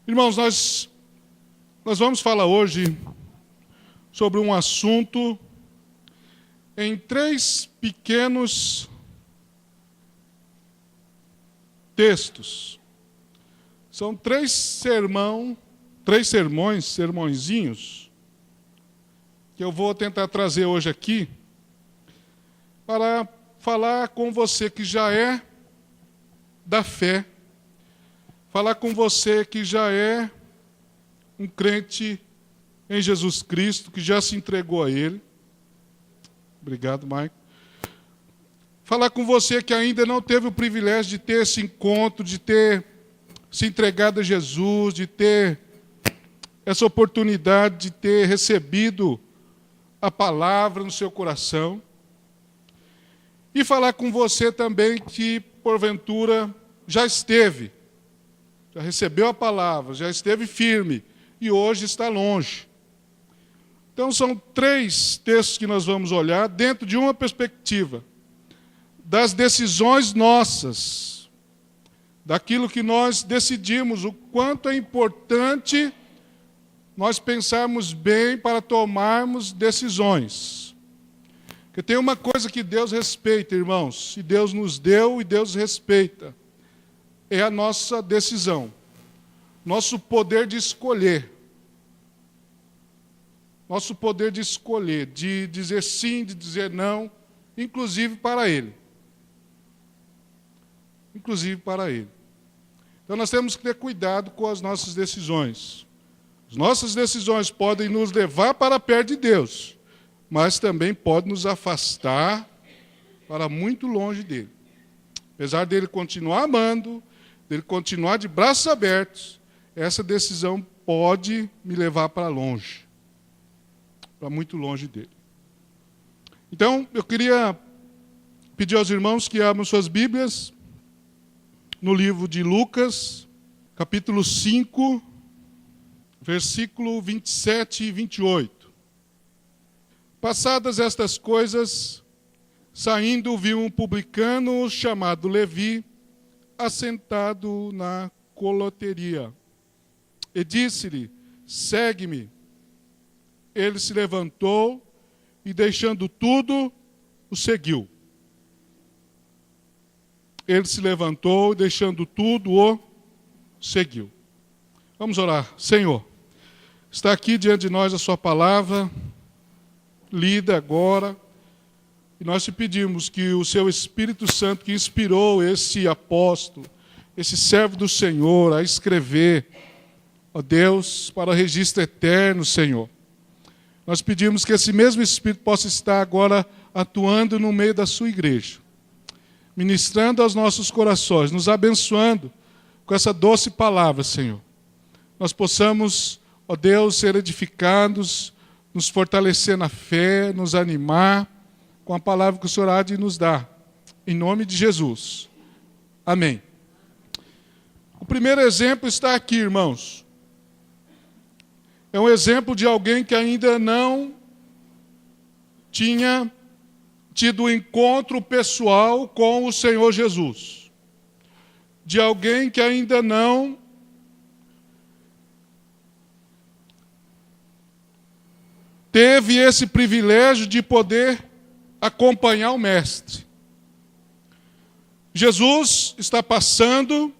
Irmãos, nós vamos falar hoje sobre um assunto em 3 pequenos textos. São 3 sermõezinhos, que eu vou tentar trazer hoje aqui, para falar com você que já é da fé, falar com você que já é um crente em Jesus Cristo, que já se entregou a Ele. Obrigado, Mike. Falar com você que ainda não teve o privilégio de ter esse encontro, de ter se entregado a Jesus, de ter essa oportunidade de ter recebido a palavra no seu coração. E falar com você também que, porventura, já recebeu a palavra, já esteve firme e hoje está longe. Então, são 3 textos que nós vamos olhar dentro de uma perspectiva das decisões nossas, daquilo que nós decidimos, o quanto é importante nós pensarmos bem para tomarmos decisões. Porque tem uma coisa que Deus respeita, irmãos, e Deus nos deu e Deus respeita, é a nossa decisão, nosso poder de escolher. Nosso poder de escolher, de dizer sim, de dizer não, inclusive para Ele. Inclusive para Ele. Então nós temos que ter cuidado com as nossas decisões. As nossas decisões podem nos levar para perto de Deus, mas também podem nos afastar para muito longe dEle. Apesar dEle continuar amando, dEle continuar de braços abertos, essa decisão pode me levar para longe, para muito longe dEle. Então, eu queria pedir aos irmãos que abram suas Bíblias no livro de Lucas, capítulo 5, versículo 27 e 28. Passadas estas coisas, saindo, viu um publicano chamado Levi, assentado na coloteria. E disse-lhe: segue-me. Ele se levantou e, deixando tudo, o seguiu. Ele se levantou e, deixando tudo, o seguiu. Vamos orar. Senhor, está aqui diante de nós a sua palavra, lida agora, e nós te pedimos que o seu Espírito Santo, que inspirou esse apóstolo, esse servo do Senhor, a escrever, ó Deus, para o registro eterno, Senhor. Nós pedimos que esse mesmo Espírito possa estar agora atuando no meio da sua igreja, ministrando aos nossos corações, nos abençoando com essa doce palavra, Senhor. Nós possamos, ó Deus, ser edificados, nos fortalecer na fé, nos animar com a palavra que o Senhor há de nos dar. Em nome de Jesus. Amém. O primeiro exemplo está aqui, irmãos. É um exemplo de alguém que ainda não tinha tido um encontro pessoal com o Senhor Jesus. De alguém que ainda não teve esse privilégio de poder acompanhar o Mestre. Jesus está passando,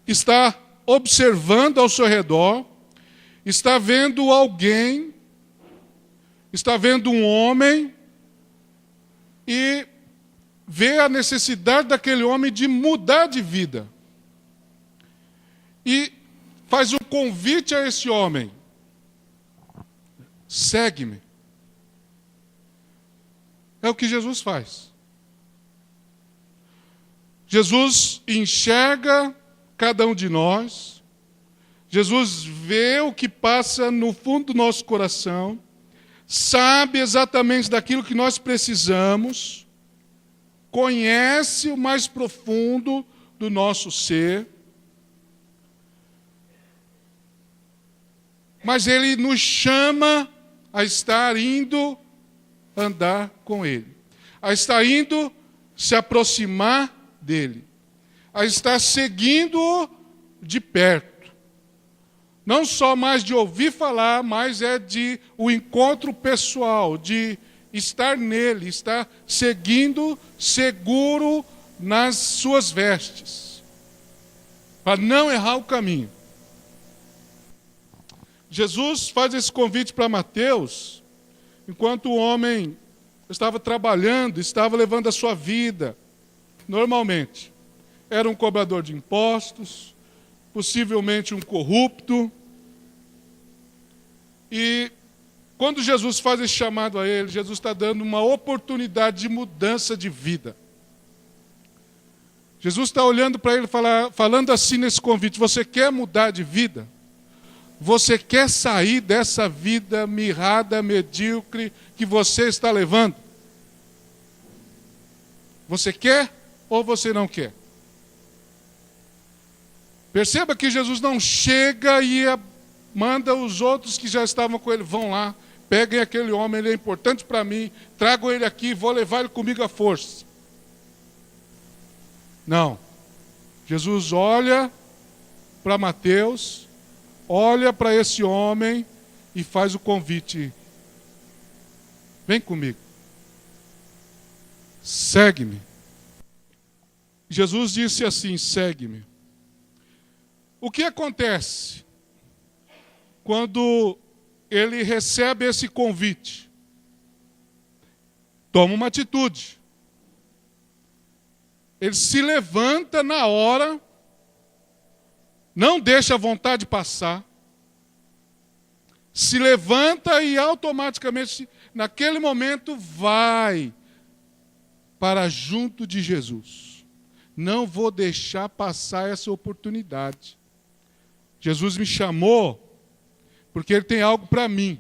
está observando ao seu redor, está vendo alguém, está vendo um homem e vê a necessidade daquele homem de mudar de vida. E faz um convite a esse homem: segue-me. É o que Jesus faz. Jesus enxerga cada um de nós. Jesus vê o que passa no fundo do nosso coração. Sabe exatamente daquilo que nós precisamos. Conhece o mais profundo do nosso ser. Mas Ele nos chama a estar indo andar com Ele, a estar indo se aproximar dEle, a estar seguindo-o de perto. Não só mais de ouvir falar, mas é de o encontro pessoal, de estar nele, estar seguindo seguro nas suas vestes, para não errar o caminho. Jesus faz esse convite para Mateus, enquanto o homem estava trabalhando, estava levando a sua vida normalmente. Era um cobrador de impostos, possivelmente um corrupto. E quando Jesus faz esse chamado a ele, Jesus está dando uma oportunidade de mudança de vida. Jesus está olhando para ele, falando assim nesse convite: você quer mudar de vida? Você quer sair dessa vida mirrada, medíocre que você está levando? Você quer ou você não quer? Perceba que Jesus não chega e manda os outros que já estavam com ele: vão lá, peguem aquele homem, ele é importante para mim, tragam ele aqui, vou levar ele comigo à força. Não. Jesus olha para Mateus, olha para esse homem e faz o convite: vem comigo, segue-me. Jesus disse assim: segue-me. O que acontece quando ele recebe esse convite? Toma uma atitude. Ele se levanta na hora, não deixa a vontade passar, se levanta e automaticamente, naquele momento, vai para junto de Jesus. Não vou deixar passar essa oportunidade. Jesus me chamou porque Ele tem algo para mim.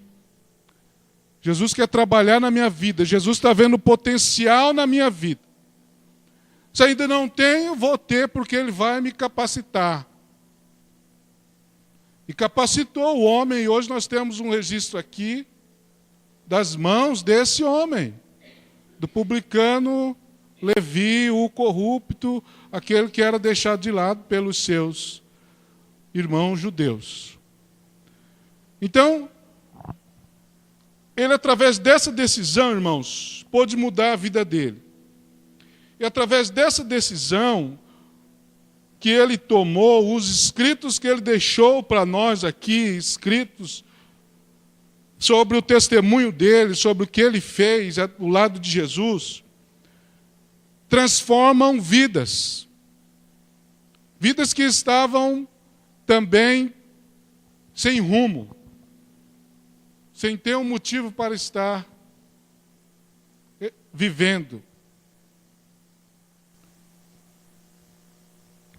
Jesus quer trabalhar na minha vida. Jesus está vendo potencial na minha vida. Se ainda não tenho, vou ter, porque Ele vai me capacitar. E capacitou o homem, e hoje nós temos um registro aqui das mãos desse homem, do publicano Levi, o corrupto, aquele que era deixado de lado pelos seus irmãos judeus. Então, ele, através dessa decisão, irmãos, pôde mudar a vida dele. E através dessa decisão que ele tomou, os escritos que ele deixou para nós aqui, escritos sobre o testemunho dele, sobre o que ele fez ao lado de Jesus, transformam vidas. Vidas que estavam também sem rumo, sem ter um motivo para estar vivendo.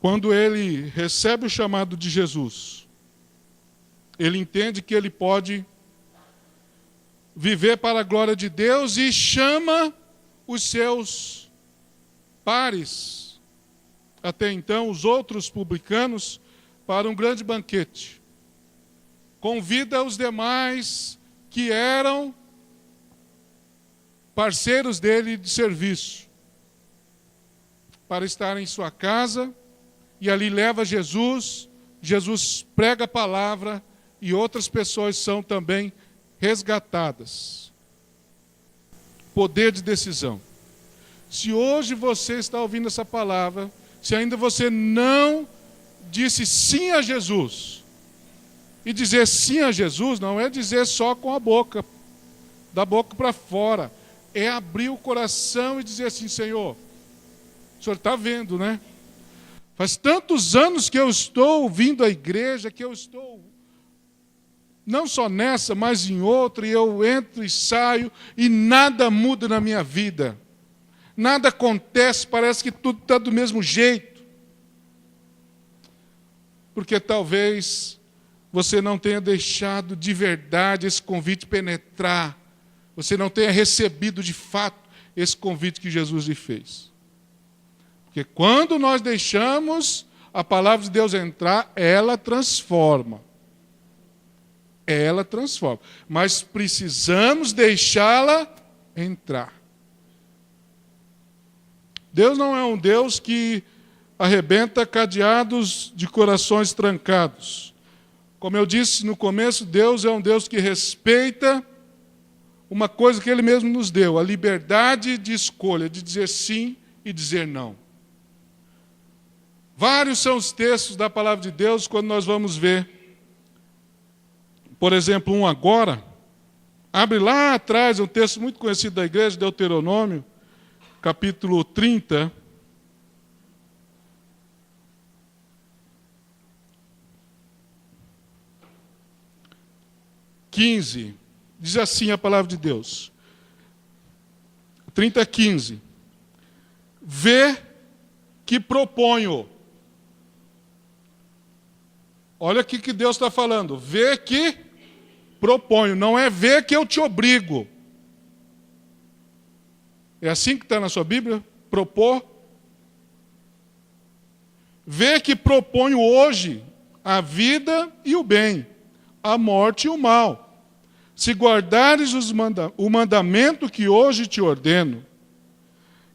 Quando ele recebe o chamado de Jesus, ele entende que ele pode viver para a glória de Deus e chama os seus pares, até então os outros publicanos, para um grande banquete. Convida os demais que eram parceiros dele de serviço para estarem em sua casa, e ali leva Jesus, Jesus prega a palavra e outras pessoas são também resgatadas. Poder de decisão. Se hoje você está ouvindo essa palavra, se ainda você não disse sim a Jesus, e dizer sim a Jesus não é dizer só com a boca, da boca para fora, é abrir o coração e dizer assim: Senhor, o Senhor está vendo, né? Faz tantos anos que eu estou vindo à igreja, que eu estou não só nessa, mas em outra, e eu entro e saio, e nada muda na minha vida. Nada acontece, parece que tudo está do mesmo jeito. Porque talvez você não tenha deixado de verdade esse convite penetrar. Você não tenha recebido de fato esse convite que Jesus lhe fez. Porque quando nós deixamos a palavra de Deus entrar, ela transforma. Ela transforma. Mas precisamos deixá-la entrar. Deus não é um Deus que arrebenta cadeados de corações trancados. Como eu disse no começo, Deus é um Deus que respeita uma coisa que Ele mesmo nos deu, a liberdade de escolha, de dizer sim e dizer não. Vários são os textos da palavra de Deus quando nós vamos ver. Por exemplo, um agora. Abre lá atrás, um texto muito conhecido da igreja, Deuteronômio, capítulo 30. Diz assim a palavra de Deus. 30:15. Vê que proponho. Olha o que Deus está falando. Vê que proponho. Não é ver que eu te obrigo. É assim que está na sua Bíblia? Propor. Vê que proponho hoje a vida e o bem, a morte e o mal. Se guardares o mandamento que hoje te ordeno,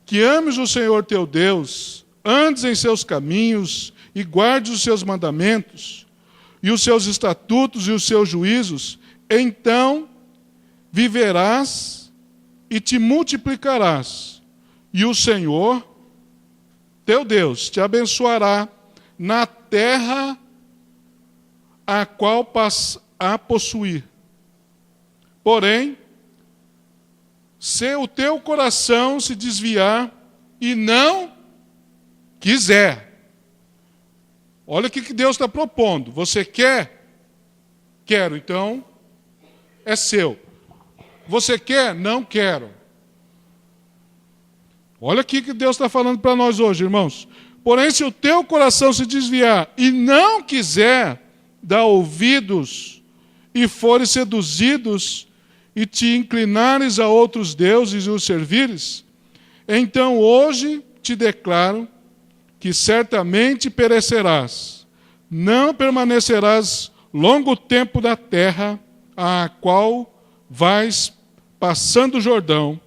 que ames o Senhor teu Deus, andes em seus caminhos e guardes os seus mandamentos, e os seus estatutos e os seus juízos, então viverás e te multiplicarás, e o Senhor teu Deus te abençoará na terra a qual a possuir. Porém, se o teu coração se desviar e não quiser, olha o que Deus está propondo. Você quer? Quero, então é seu. Você quer? Não quero. Olha o que Deus está falando para nós hoje, irmãos. Porém, se o teu coração se desviar e não quiser dar ouvidos e fores seduzidos e te inclinares a outros deuses e os servires, então hoje te declaro que certamente perecerás, não permanecerás longo tempo na terra a qual vais passando o Jordão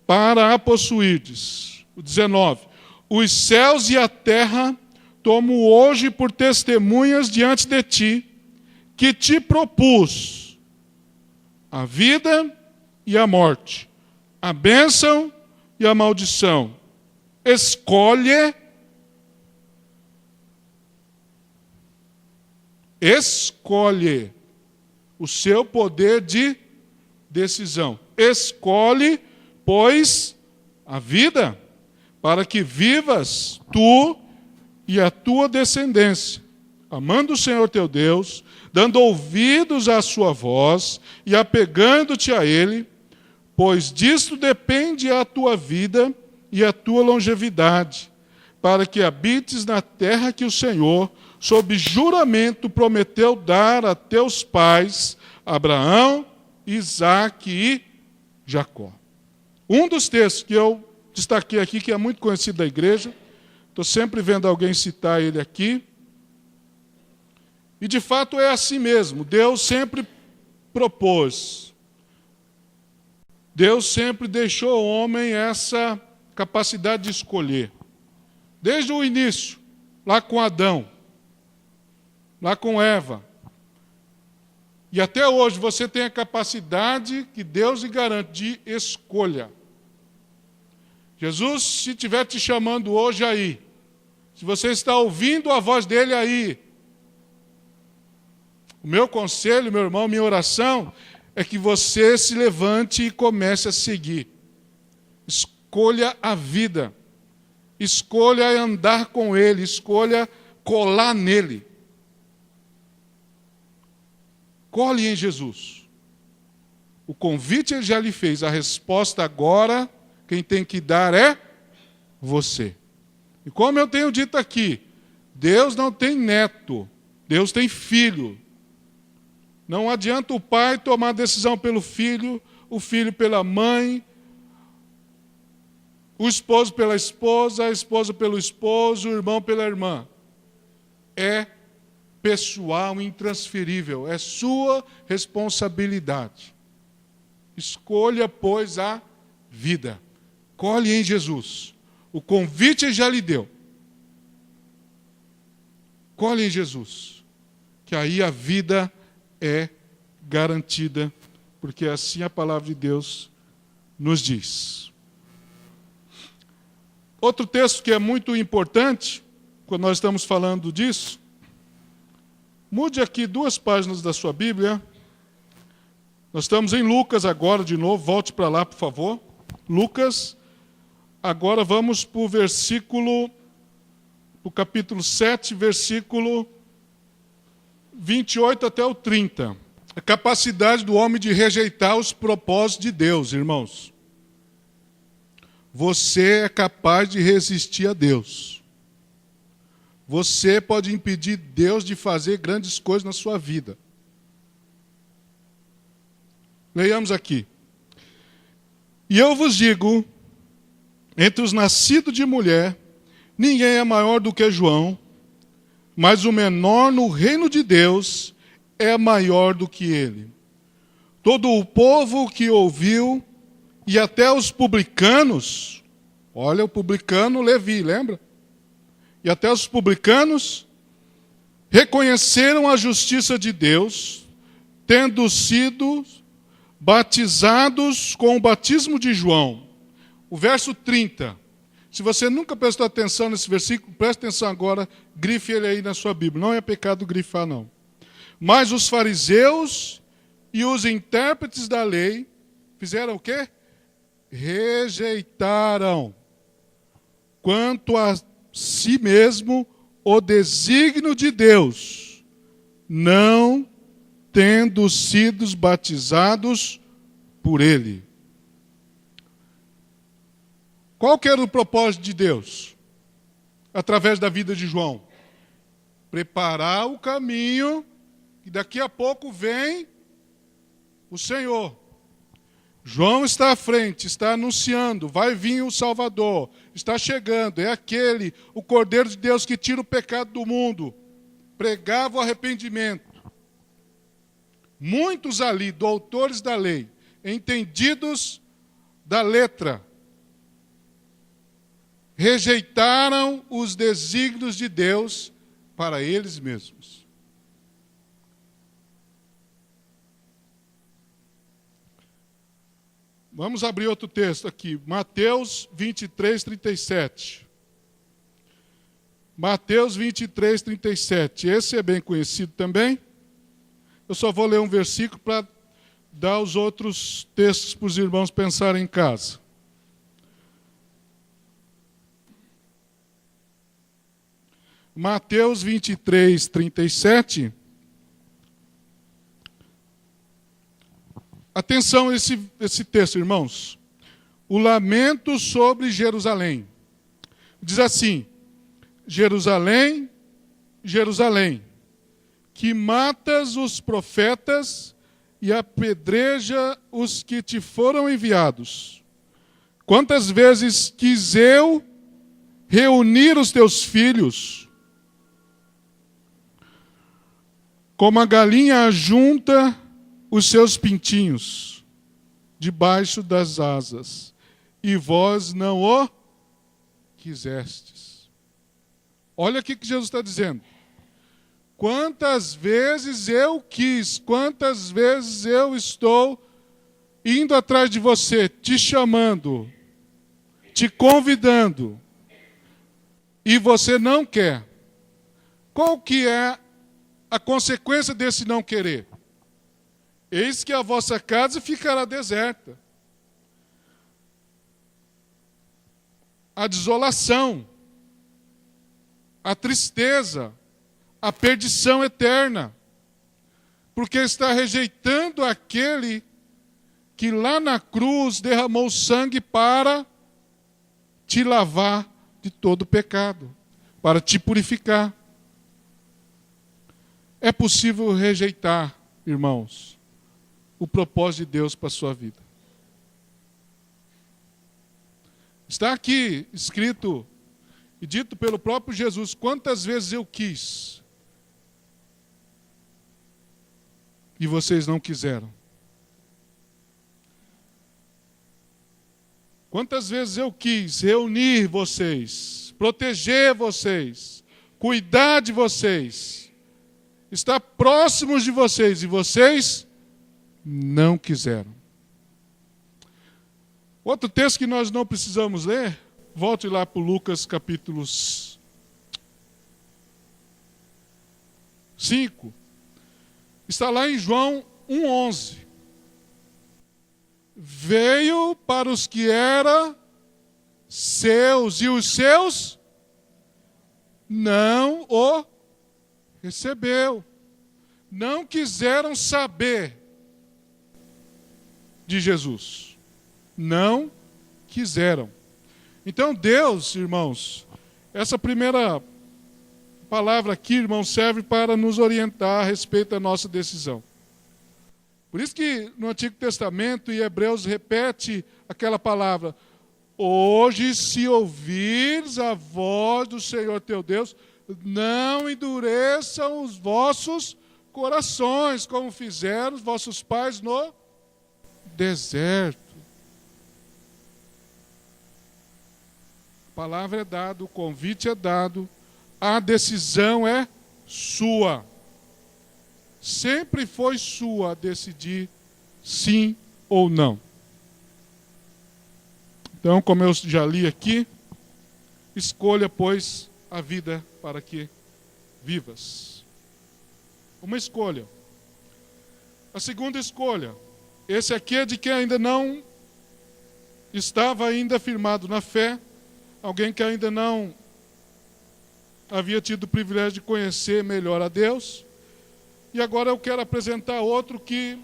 para a possuirdes. O 19. Os céus e a terra tomo hoje por testemunhas diante de ti, que te propus a vida e a morte, a bênção e a maldição. Escolhe o seu poder de decisão. Escolhe, pois, a vida, para que vivas tu e a tua descendência, amando o Senhor teu Deus, dando ouvidos à sua voz e apegando-te a Ele, pois disto depende a tua vida e a tua longevidade, para que habites na terra que o Senhor, sob juramento, prometeu dar a teus pais, Abraão, Isaque e Jacó. Um dos textos que eu destaquei aqui, que é muito conhecido da igreja, estou sempre vendo alguém citar ele aqui, e de fato é assim mesmo. Deus sempre propôs. Deus sempre deixou ao homem essa capacidade de escolher. Desde o início, lá com Adão, lá com Eva. E até hoje você tem a capacidade que Deus lhe garante de escolha. Jesus, se estiver te chamando hoje aí, se você está ouvindo a voz dele aí, o meu conselho, meu irmão, minha oração é que você se levante e comece a seguir. Escolha a vida. Escolha andar com Ele. Escolha colar nele. Cole em Jesus. O convite Ele já lhe fez. A resposta agora, quem tem que dar é você. E como eu tenho dito aqui, Deus não tem neto. Deus tem filho. Não adianta o pai tomar decisão pelo filho, o filho pela mãe, o esposo pela esposa, a esposa pelo esposo, o irmão pela irmã. É pessoal, intransferível, é sua responsabilidade. Escolha, pois, a vida. Colhe em Jesus. O convite Ele já lhe deu. Colhe em Jesus. que aí a vida é garantida, porque assim a palavra de Deus nos diz. Outro texto que é muito importante, quando nós estamos falando disso, mude aqui 2 páginas da sua Bíblia. Nós estamos em Lucas agora, de novo, volte para lá, por favor. Lucas, agora vamos para o capítulo 7, versículo 28 até o 30. A capacidade do homem de rejeitar os propósitos de Deus, irmãos. Você é capaz de resistir a Deus. Você pode impedir Deus de fazer grandes coisas na sua vida. Leiamos aqui. E eu vos digo, entre os nascidos de mulher, ninguém é maior do que João, mas o menor no reino de Deus é maior do que ele. Todo o povo que ouviu, e até os publicanos, olha o publicano Levi, lembra? E até os publicanos reconheceram a justiça de Deus, tendo sido batizados com o batismo de João. O verso 30. Se você nunca prestou atenção nesse versículo, preste atenção agora, grife ele aí na sua Bíblia. Não é pecado grifar, não. Mas os fariseus e os intérpretes da lei fizeram o quê? Rejeitaram quanto a si mesmo o desígnio de Deus, não tendo sido batizados por ele. Qual que era o propósito de Deus? Através da vida de João. Preparar o caminho, e daqui a pouco vem o Senhor. João está à frente, está anunciando, vai vir o Salvador, está chegando, é aquele, o Cordeiro de Deus que tira o pecado do mundo. Pregava o arrependimento. Muitos ali, doutores da lei, entendidos da letra, rejeitaram os desígnios de Deus para eles mesmos. Vamos abrir outro texto aqui, Mateus 23, 37. Mateus 23, 37. Esse é bem conhecido também. Eu só vou ler um versículo para dar os outros textos para os irmãos pensarem em casa. Mateus 23, 37. Atenção a esse texto, irmãos. O lamento sobre Jerusalém. Diz assim: Jerusalém, Jerusalém, que matas os profetas e apedreja os que te foram enviados. Quantas vezes quis eu reunir os teus filhos, como a galinha ajunta os seus pintinhos debaixo das asas, e vós não o quisestes. Olha o que Jesus está dizendo. Quantas vezes eu quis, quantas vezes eu estou indo atrás de você, te chamando, te convidando, e você não quer. Qual que é a consequência desse não querer? Eis que a vossa casa ficará deserta. A desolação, a tristeza, a perdição eterna, porque está rejeitando aquele que lá na cruz derramou sangue para te lavar de todo pecado, para te purificar. É possível rejeitar, irmãos, o propósito de Deus para a sua vida. Está aqui escrito e dito pelo próprio Jesus: quantas vezes eu quis e vocês não quiseram. Quantas vezes eu quis reunir vocês, proteger vocês, cuidar de vocês, está próximo de vocês e vocês não quiseram. Outro texto que nós não precisamos ler, volte lá para Lucas capítulo 5. Está lá em João 1,11. Veio para os que eram seus, e os seus não o recebeu. Não quiseram saber de Jesus. Não quiseram. Então Deus, irmãos, essa primeira palavra aqui, irmãos, serve para nos orientar a respeito da nossa decisão. Por isso que no Antigo Testamento e Hebreus repete aquela palavra: hoje, se ouvires a voz do Senhor teu Deus, não endureçam os vossos corações, como fizeram os vossos pais no deserto. A palavra é dada, o convite é dado, a decisão é sua. Sempre foi sua decidir sim ou não. Então, como eu já li aqui, escolha, pois, a vida para que vivas. Uma escolha. A segunda escolha. Esse aqui é de quem ainda não estava ainda firmado na fé, alguém que ainda não havia tido o privilégio de conhecer melhor a Deus. E agora eu quero apresentar outro que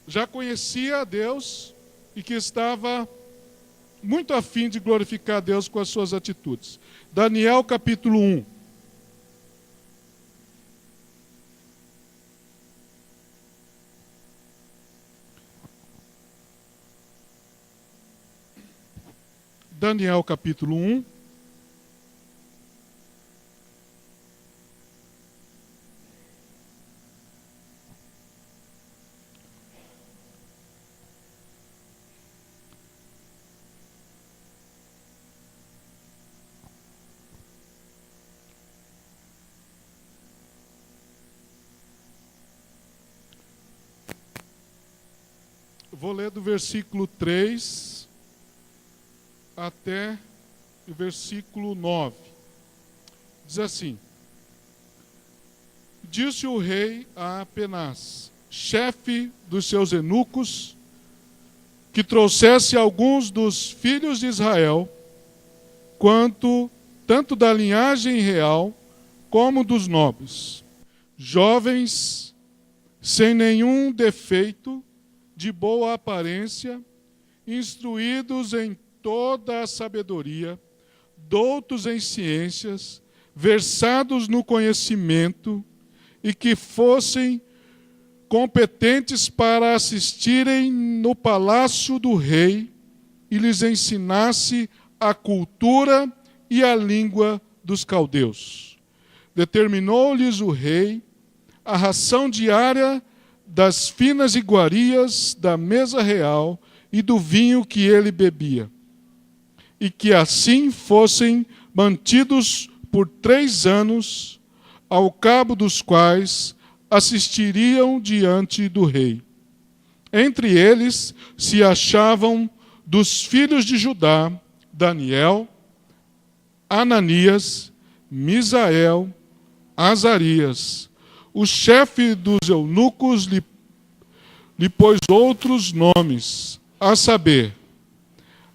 já conhecia a Deus e que estava muito afim de glorificar a Deus com as suas atitudes. Daniel capítulo 1. Daniel capítulo 1. Vou ler do versículo 3 até o versículo 9. Diz assim: disse o rei a Penaz, chefe dos seus eunucos, que trouxesse alguns dos filhos de Israel, tanto da linhagem real como dos nobres, jovens sem nenhum defeito, de boa aparência, instruídos em toda a sabedoria, doutos em ciências, versados no conhecimento, e que fossem competentes para assistirem no palácio do rei e lhes ensinasse a cultura e a língua dos caldeus. Determinou-lhes o rei a ração diária das finas iguarias da mesa real e do vinho que ele bebia, e que assim fossem mantidos por 3 anos, ao cabo dos quais assistiriam diante do rei. Entre eles se achavam dos filhos de Judá, Daniel, Ananias, Misael, Azarias. O chefe dos eunucos lhe pôs outros nomes, a saber,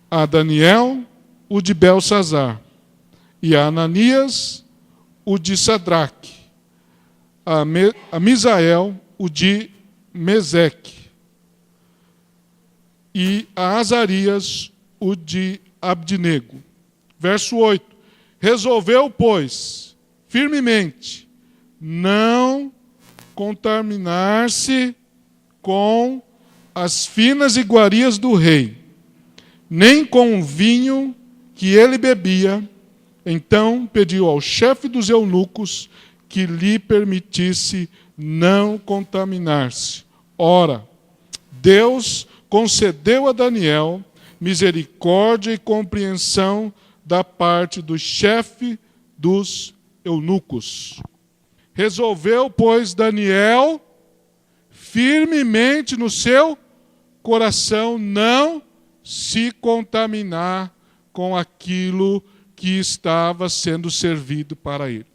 a Daniel, o de Belsazar, e a Ananias, o de Sadraque, a Misael, o de Meseque, e a Azarias, o de Abdinego. Verso 8. Resolveu, pois, firmemente, não contaminar-se com as finas iguarias do rei, nem com o vinho que ele bebia. Então pediu ao chefe dos eunucos que lhe permitisse não contaminar-se. Ora, Deus concedeu a Daniel misericórdia e compreensão da parte do chefe dos eunucos. Resolveu, pois, Daniel, firmemente no seu coração, não se contaminar com aquilo que estava sendo servido para ele.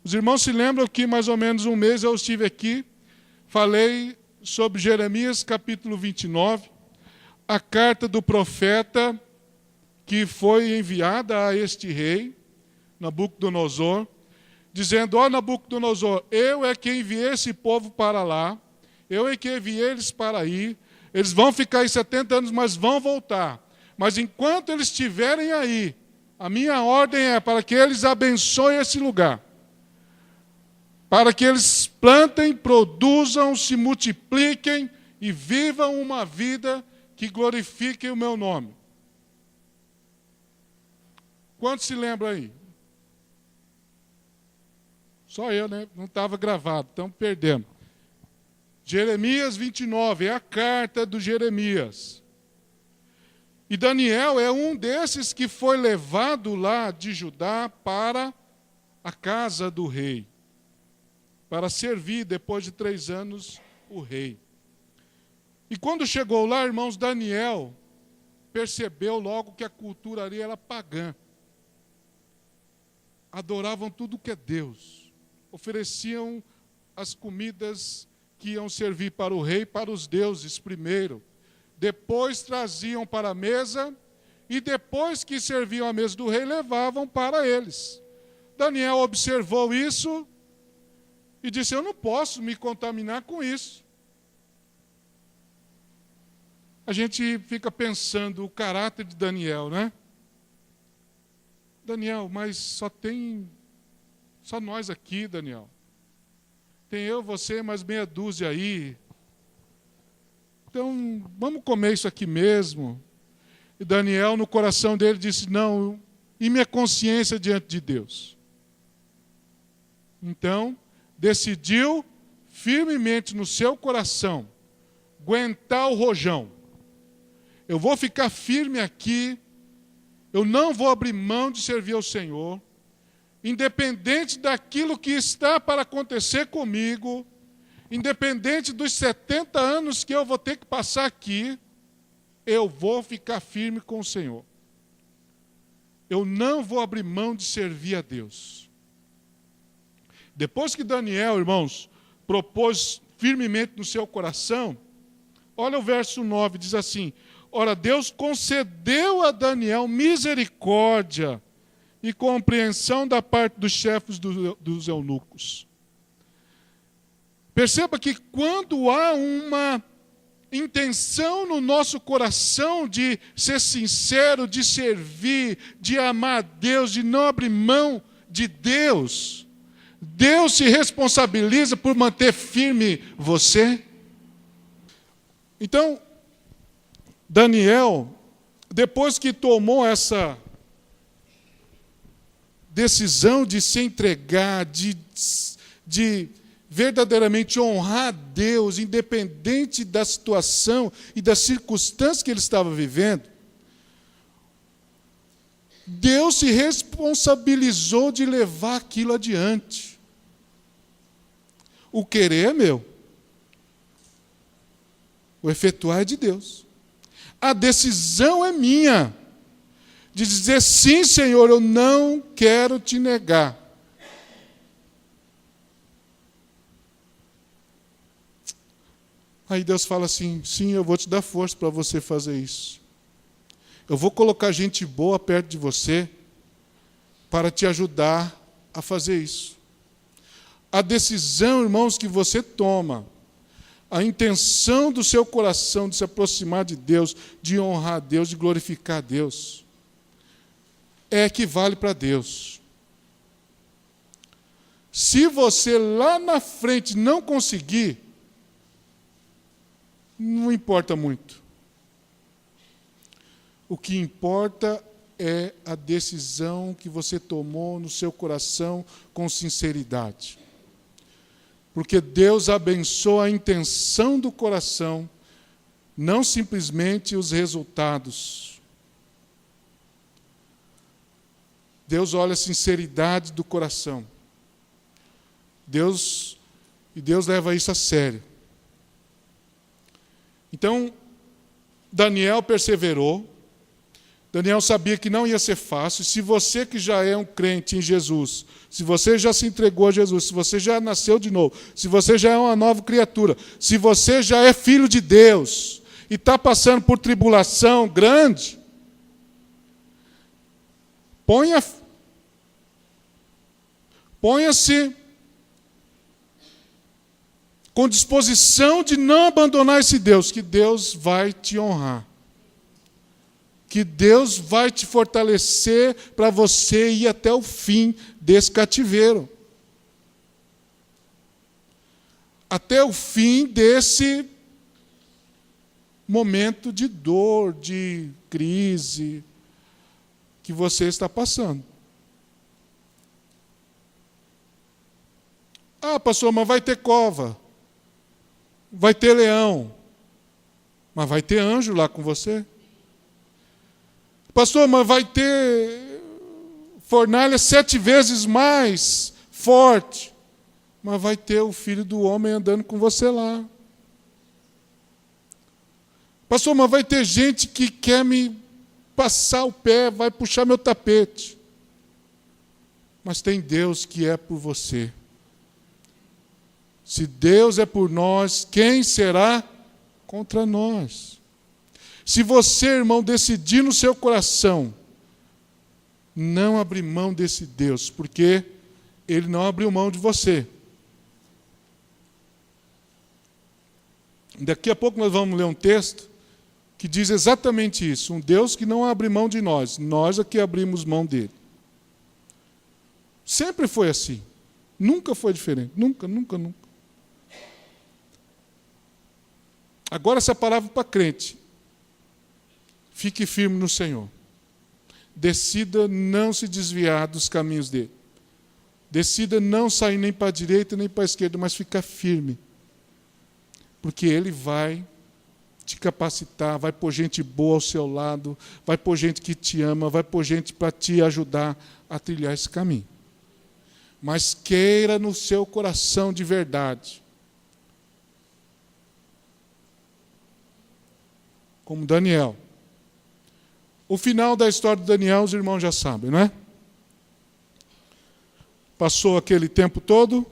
Os irmãos se lembram que mais ou menos um mês eu estive aqui, falei sobre Jeremias capítulo 29, a carta do profeta que foi enviada a este rei, Nabucodonosor, dizendo: ó Nabucodonosor, eu é que enviei esse povo para lá, eu é que enviei eles para aí, eles vão ficar aí 70 anos, mas vão voltar. Mas enquanto eles estiverem aí, a minha ordem é para que eles abençoem esse lugar, para que eles plantem, produzam, se multipliquem e vivam uma vida que glorifique o meu nome. Quantos se lembram aí? Só eu, né? Não estava gravado, então perdemos. Jeremias 29, é a carta do Jeremias. E Daniel é um desses que foi levado lá de Judá para a casa do rei, para servir, depois de 3 anos, o rei. E quando chegou lá, irmãos, Daniel percebeu logo que a cultura ali era pagã. Adoravam tudo que é Deus. Ofereciam as comidas que iam servir para o rei, para os deuses primeiro. Depois traziam para a mesa, e depois que serviam a mesa do rei, levavam para eles. Daniel observou isso e disse: eu não posso me contaminar com isso. A gente fica pensando o caráter de Daniel, né? Daniel, mas só nós aqui, Daniel. Tem eu, você, mais meia dúzia aí. Então, vamos comer isso aqui mesmo. E Daniel, no coração dele, disse: não, e minha consciência diante de Deus? Então, decidiu firmemente no seu coração aguentar o rojão. Eu vou ficar firme aqui, eu não vou abrir mão de servir ao Senhor, independente daquilo que está para acontecer comigo, independente dos 70 anos que eu vou ter que passar aqui, eu vou ficar firme com o Senhor. Eu não vou abrir mão de servir a Deus. Depois que Daniel, irmãos, propôs firmemente no seu coração, olha o verso 9, diz assim: ora, Deus concedeu a Daniel misericórdia e compreensão da parte dos chefes dos eunucos. Perceba que quando há uma intenção no nosso coração de ser sincero, de servir, de amar a Deus, de não abrir mão de Deus, Deus se responsabiliza por manter firme você. Então, Daniel, depois que tomou essa decisão de se entregar, de verdadeiramente honrar a Deus, independente da situação e das circunstâncias que ele estava vivendo, Deus se responsabilizou de levar aquilo adiante. O querer é meu, o efetuar é de Deus. A decisão é minha, de dizer: sim, Senhor, eu não quero te negar. Aí Deus fala assim: sim, eu vou te dar força para você fazer isso. Eu vou colocar gente boa perto de você para te ajudar a fazer isso. A decisão, irmãos, que você toma, a intenção do seu coração de se aproximar de Deus, de honrar a Deus, de glorificar a Deus, é que vale para Deus. Se você lá na frente não conseguir, não importa muito. O que importa é a decisão que você tomou no seu coração com sinceridade. Porque Deus abençoa a intenção do coração, não simplesmente os resultados. Deus olha a sinceridade do coração. Deus leva isso a sério. Então, Daniel perseverou. Daniel sabia que não ia ser fácil. Se você que já é um crente em Jesus, se você já se entregou a Jesus, se você já nasceu de novo, se você já é uma nova criatura, se você já é filho de Deus e está passando por tribulação grande, ponha-se com disposição de não abandonar esse Deus, que Deus vai te honrar. Que Deus vai te fortalecer para você ir até o fim desse cativeiro. Até o fim desse momento de dor, de crise que você está passando. Ah, pastor, mas vai ter cova. Vai ter leão. Mas vai ter anjo lá com você. Pastor, mas vai ter fornalha 7 vezes mais forte. Mas vai ter o Filho do Homem andando com você lá. Pastor, mas vai ter gente que quer me passar o pé, vai puxar meu tapete. Mas tem Deus que é por você. Se Deus é por nós, quem será contra nós? Se você, irmão, decidir no seu coração não abrir mão desse Deus, porque Ele não abriu mão de você. Daqui a pouco nós vamos ler um texto que diz exatamente isso. Um Deus que não abre mão de nós. Nós é que abrimos mão dele. Sempre foi assim. Nunca foi diferente. Nunca, nunca, nunca. Agora essa palavra para crente. Fique firme no Senhor. Decida não se desviar dos caminhos dele. Decida não sair nem para a direita nem para a esquerda, mas ficar firme. Porque ele vai te capacitar, vai pôr gente boa ao seu lado, vai pôr gente que te ama, vai pôr gente para te ajudar a trilhar esse caminho. Mas queira no seu coração de verdade. Como Daniel. O final da história de Daniel, os irmãos já sabem, não é? Passou aquele tempo todo.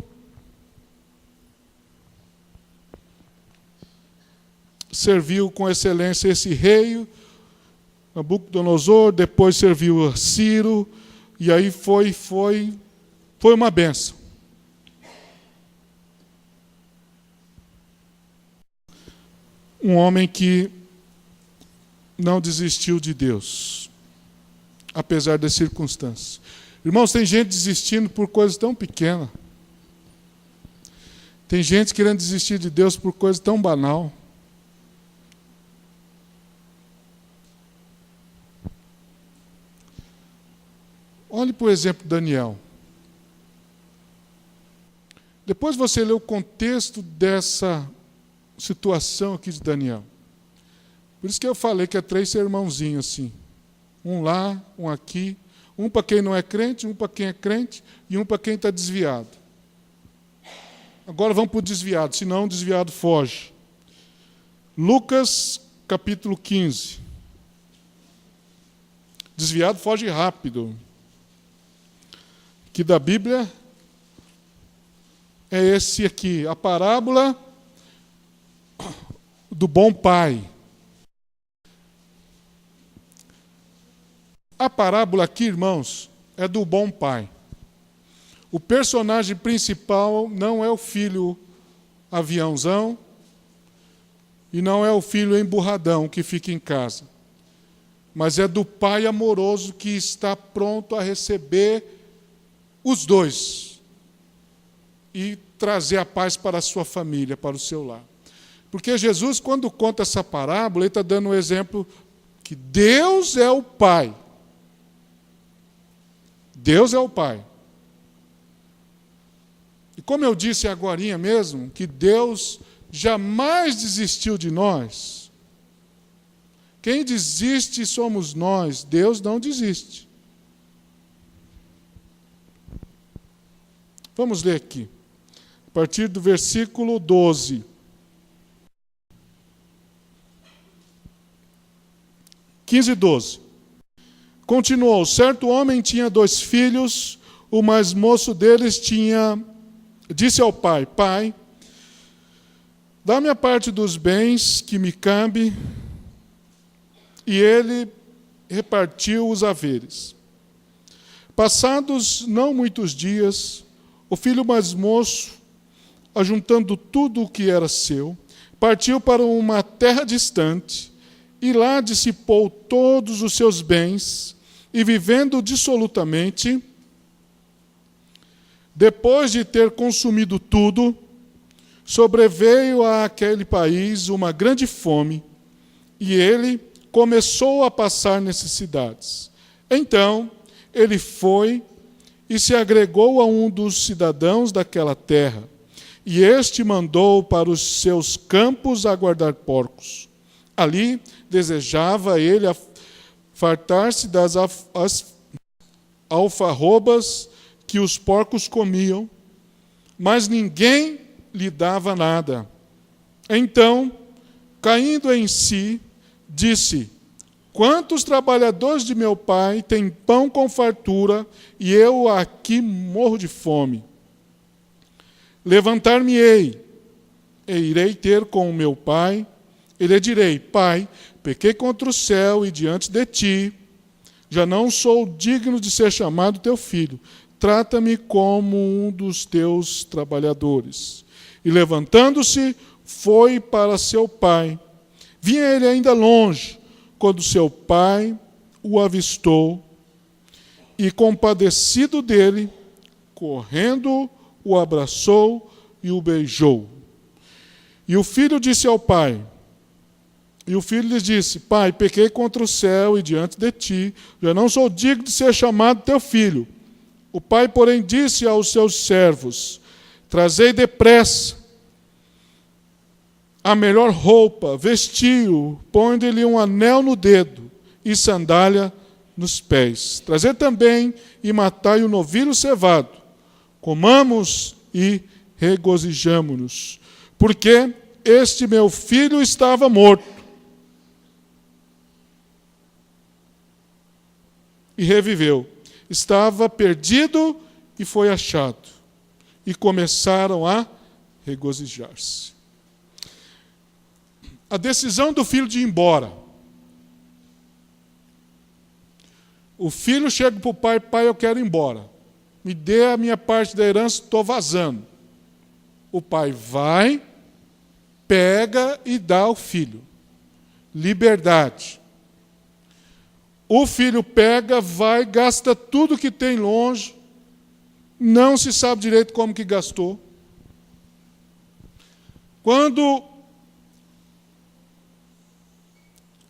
Serviu com excelência esse rei, Nabucodonosor, depois serviu a Ciro, e aí foi uma bênção. Um homem que não desistiu de Deus, apesar das circunstâncias. Irmãos, tem gente desistindo por coisas tão pequenas. Tem gente querendo desistir de Deus por coisa tão banal. Olhe, por exemplo, Daniel. Depois você lê o contexto dessa situação aqui de Daniel. Por isso que eu falei que é 3 irmãozinhos assim. Um lá, um aqui. Um para quem não é crente, um para quem é crente e um para quem está desviado. Agora vamos para o desviado, senão o desviado foge. Lucas, capítulo 15. Desviado foge rápido. Que da Bíblia é esse aqui, a parábola do bom pai. A parábola aqui, irmãos, é do bom pai. O personagem principal não é o filho aviãozão e não é o filho emburradão que fica em casa, mas é do pai amoroso que está pronto a receber os dois e trazer a paz para a sua família, para o seu lar. Porque Jesus, quando conta essa parábola, ele está dando um exemplo que Deus é o pai. Deus é o pai. E como eu disse agorinha mesmo, que Deus jamais desistiu de nós. Quem desiste somos nós, Deus não desiste. Vamos ler aqui. partir do versículo 12. 15:12. Continuou: certo homem tinha 2 filhos, o mais moço deles disse ao pai: Pai, dá-me a parte dos bens que me cabe. E ele repartiu os haveres. Passados não muitos dias, o filho mais moço, ajuntando tudo o que era seu, partiu para uma terra distante, e lá dissipou todos os seus bens, e vivendo dissolutamente, depois de ter consumido tudo, sobreveio àquele país uma grande fome, e ele começou a passar necessidades. Então, ele foi e se agregou a um dos cidadãos daquela terra, e este mandou para os seus campos a guardar porcos. Ali desejava ele fartar-se das alfarrobas que os porcos comiam, mas ninguém lhe dava nada. Então, caindo em si, disse: quantos trabalhadores de meu pai têm pão com fartura, e eu aqui morro de fome? Levantar-me-ei, e irei ter com o meu pai, e lhe direi: Pai, pequei contra o céu e diante de ti, já não sou digno de ser chamado teu filho, trata-me como um dos teus trabalhadores. E levantando-se, foi para seu pai. Vinha ele ainda longe, quando seu pai o avistou, e compadecido dele, correndo, o abraçou e o beijou. E o filho disse ao pai, e o filho lhe disse: Pai, pequei contra o céu e diante de ti, já não sou digno de ser chamado teu filho. O pai, porém, disse aos seus servos: trazei depressa a melhor roupa, vestiu, põe-lhe um anel no dedo e sandália nos pés. Trazei também e matai o novilho cevado. Comamos e regozijamo-nos, porque este meu filho estava morto e reviveu. Estava perdido e foi achado. E começaram a regozijar-se. A decisão do filho de ir embora. O filho chega para o pai: Pai, eu quero ir embora. Me dê a minha parte da herança, estou vazando. O pai vai, pega e dá ao filho. Liberdade. O filho pega, vai, gasta tudo que tem longe, não se sabe direito como que gastou. Quando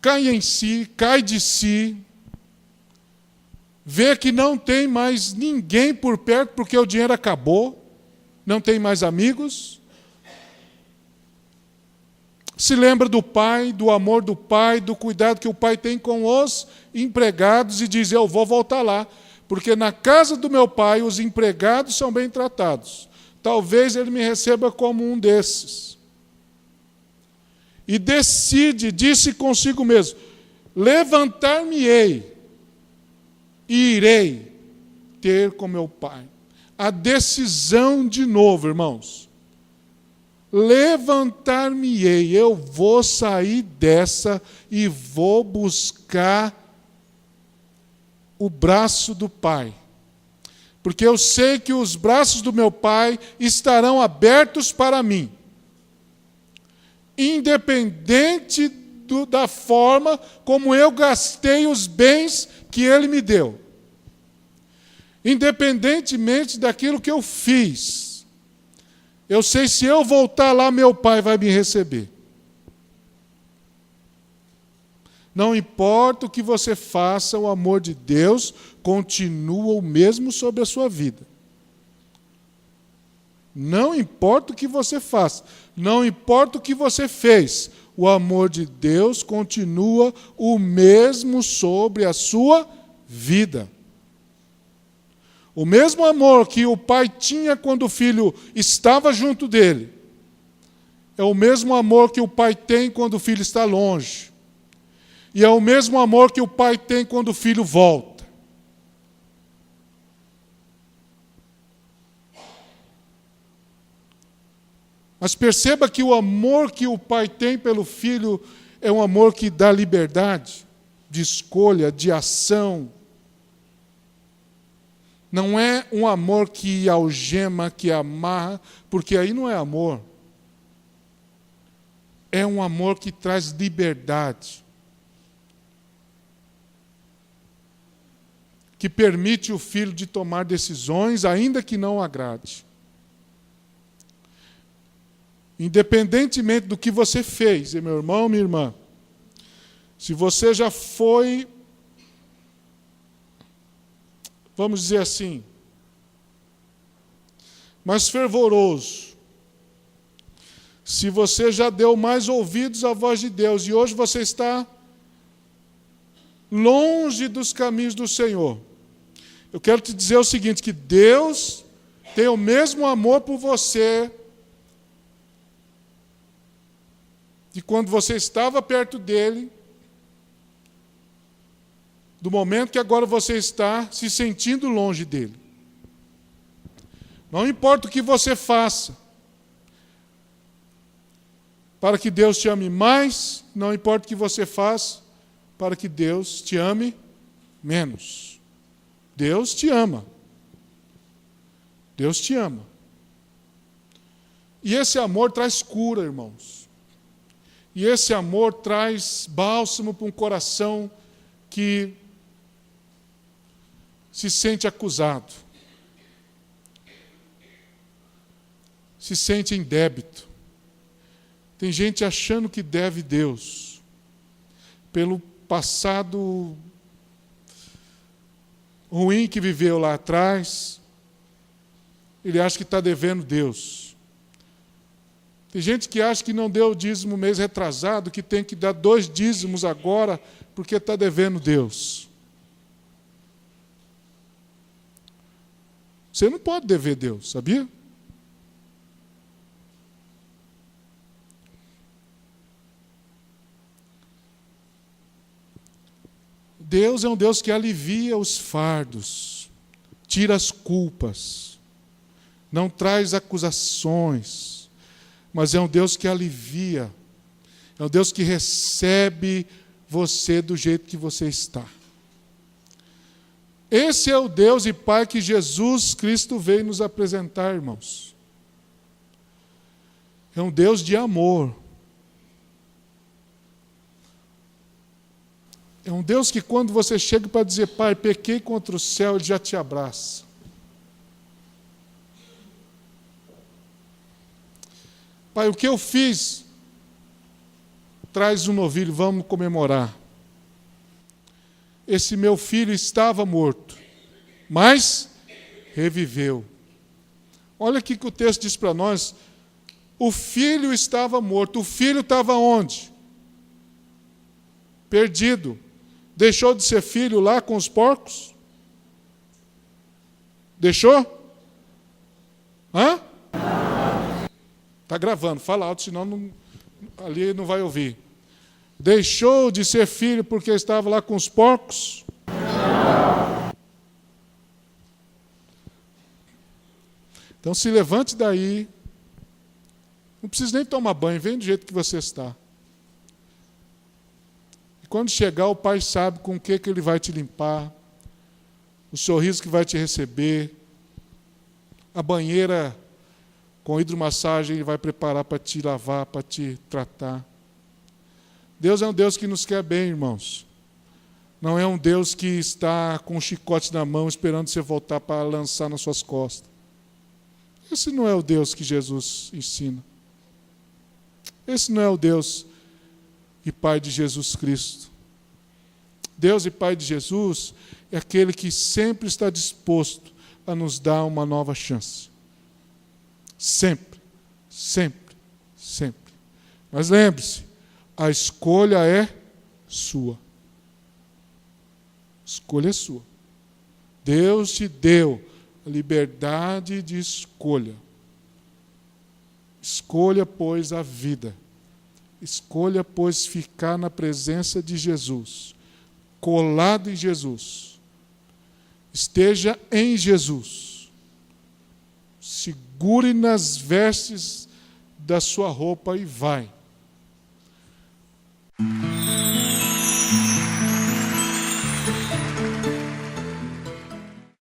cai em si, cai de si, vê que não tem mais ninguém por perto porque o dinheiro acabou, não tem mais amigos, se lembra do pai, do amor do pai, do cuidado que o pai tem com os empregados e diz: eu vou voltar lá, porque na casa do meu pai os empregados são bem tratados. Talvez ele me receba como um desses. E decide, disse consigo mesmo: levantar-me-ei e irei ter com meu pai. A decisão de novo, irmãos. Levantar-me-ei, eu vou sair dessa e vou buscar o braço do Pai. Porque eu sei que os braços do meu Pai estarão abertos para mim. Independente da forma como eu gastei os bens que Ele me deu. Independentemente daquilo que eu fiz. Eu sei, se eu voltar lá, meu Pai vai me receber. Não importa o que você faça, o amor de Deus continua o mesmo sobre a sua vida. Não importa o que você faça, não importa o que você fez, o amor de Deus continua o mesmo sobre a sua vida. O mesmo amor que o pai tinha quando o filho estava junto dele, é o mesmo amor que o pai tem quando o filho está longe. E é o mesmo amor que o pai tem quando o filho volta. Mas perceba que o amor que o pai tem pelo filho é um amor que dá liberdade de escolha, de ação. Não é um amor que algema, que amarra, porque aí não é amor. É um amor que traz liberdade, que permite o filho de tomar decisões, ainda que não agrade. Independentemente do que você fez, meu irmão, minha irmã, se você já foi, vamos dizer assim, mais fervoroso, se você já deu mais ouvidos à voz de Deus e hoje você está longe dos caminhos do Senhor, eu quero te dizer o seguinte, que Deus tem o mesmo amor por você de quando você estava perto dele, do momento que agora você está se sentindo longe dele. Não importa o que você faça, para que Deus te ame mais, não importa o que você faça, para que Deus te ame menos. Deus te ama. Deus te ama. E esse amor traz cura, irmãos. E esse amor traz bálsamo para um coração que se sente acusado, se sente em débito. Tem gente achando que deve Deus, pelo passado ruim que viveu lá atrás, ele acha que está devendo Deus. Tem gente que acha que não deu o dízimo mês retrasado, que tem que dar 2 dízimos agora, porque está devendo Deus. Você não pode dever Deus, sabia? Deus é um Deus que alivia os fardos, tira as culpas, não traz acusações, mas é um Deus que alivia, é um Deus que recebe você do jeito que você está. Esse é o Deus e Pai que Jesus Cristo veio nos apresentar, irmãos. É um Deus de amor. É um Deus que quando você chega para dizer, Pai, pequei contra o céu, Ele já te abraça. Pai, o que eu fiz? Traz um novilho, vamos comemorar. Esse meu filho estava morto, mas reviveu. Olha aqui que o texto diz para nós, o filho estava morto. O filho estava onde? Perdido. Deixou de ser filho lá com os porcos? Deixou? Hã? Está gravando, fala alto, senão ali não vai ouvir. Deixou de ser filho porque estava lá com os porcos? Então se levante daí. Não precisa nem tomar banho, vem do jeito que você está. E quando chegar, o Pai sabe com o que Ele vai te limpar, o sorriso que vai te receber, a banheira com hidromassagem Ele vai preparar para te lavar, para te tratar. Deus é um Deus que nos quer bem, irmãos. Não é um Deus que está com um chicote na mão esperando você voltar para lançar nas suas costas. Esse não é o Deus que Jesus ensina. Esse não é o Deus e Pai de Jesus Cristo. Deus e Pai de Jesus é aquele que sempre está disposto a nos dar uma nova chance. Sempre, sempre, sempre. Mas lembre-se, a escolha é sua. A escolha é sua. Deus te deu a liberdade de escolha. Escolha, pois, a vida. Escolha, pois, ficar na presença de Jesus, colado em Jesus. Esteja em Jesus. Segure nas vestes da sua roupa e vai.